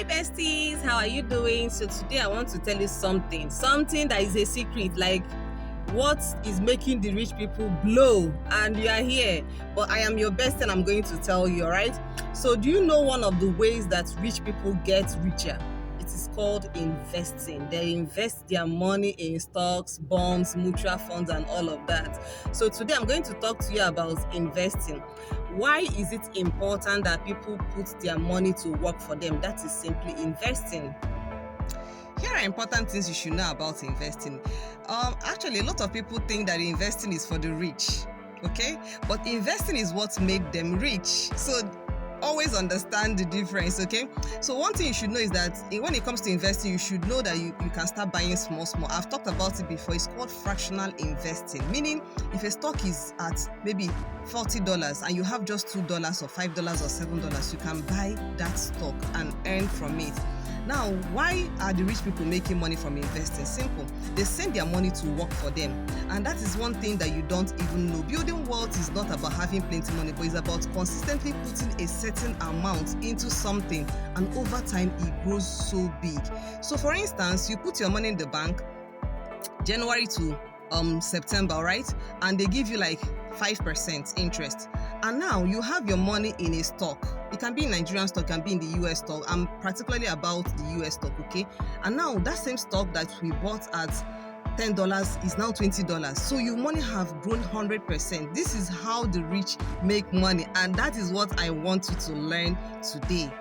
besties, how are you doing? So today I want to tell you something that is a secret, like what is making the rich people blow, and you are here. But I am your best and I'm going to tell you, all right? So do you know one of the ways that rich people get richer? It is called investing. They invest their money in stocks, bonds, mutual funds, and all of that. So today I'm going to talk to you about investing. Why is it important that people put their money to work for them? That is simply investing. Here are important things you should know about investing. Actually, a lot of people think that investing is for the rich, okay? But investing is what made them rich. So always understand the difference, okay? So one thing you should know is that when it comes to investing, you should know that you can start buying small. I've talked about it before. It's called fractional investing, meaning if a stock is at maybe $40 and you have just $2 or $5 or $7, you can buy that stock and earn from it. Now, why are the rich people making money from investing? Simple. They send their money to work for them. And that is one thing that you don't even know. Building wealth is not about having plenty money, but it's about consistently putting a certain amount into something. And over time, it grows so big. So for instance, you put your money in the bank January to September, right? And they give you like 5% interest. And now you have your money in a stock. It can be in Nigerian stock, can be in the US stock. I'm particularly about the US stock, okay? And now that same stock that we bought at $10 is now $20. So your money have grown 100%. This is how the rich make money. And that is what I want you to learn today.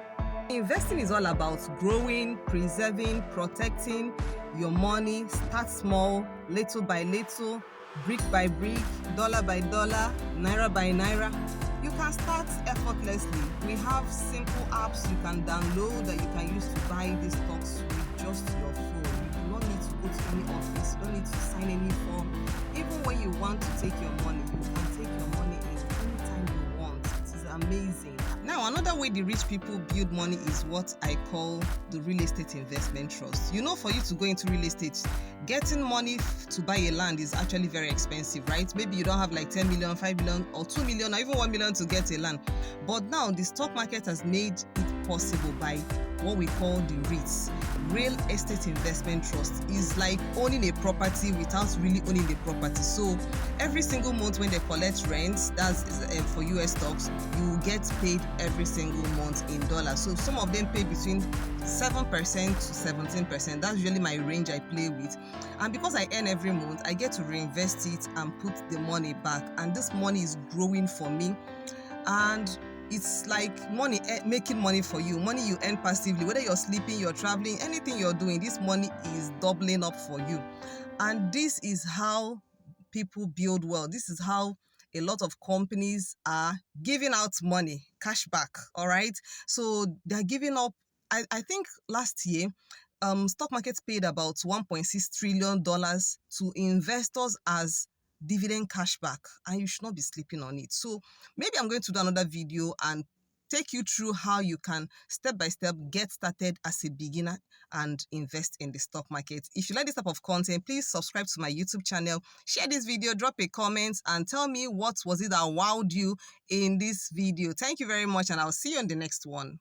Investing is all about growing, preserving, protecting your money. Start small, little by little, brick by brick, dollar by dollar, naira by naira. You can start effortlessly. We have simple apps you can download that you can use to buy these stocks with just your phone. You do not need to go to any office. You don't need to sign any form. Even when you want to take your money, you can take your money anytime you want. It is amazing. Now, another way the rich people build money is what I call the real estate investment trust. You know, for you to go into real estate, getting money to buy a land is actually very expensive, right? Maybe you don't have like 10 million, 5 million, or 2 million, or even 1 million to get a land. But now the stock market has made it possible by what we call the REITs. Real estate investment trust is like owning a property without really owning the property. So every single month when they collect rent, that's for US stocks, you get paid every single month in dollars. So some of them pay between 7% to 17%. That's usually my range I play with. And because I earn every month, I get to reinvest it and put the money back. And this money is growing for me. And it's like money, making money for you, money you earn passively, whether you're sleeping, you're traveling, anything you're doing, this money is doubling up for you. And this is how people build wealth. This is how a lot of companies are giving out money, cash back, all right? So they're giving up, I think last year, stock markets paid about $1.6 trillion to investors as dividend cashback, and you should not be sleeping on it. So maybe I'm going to do another video and take you through how you can step by step get started as a beginner and invest in the stock market. If you like this type of content, please subscribe to my YouTube channel, share this video, drop a comment, and tell me what was it that wowed you in this video. Thank you very much, and I'll see you in the next one.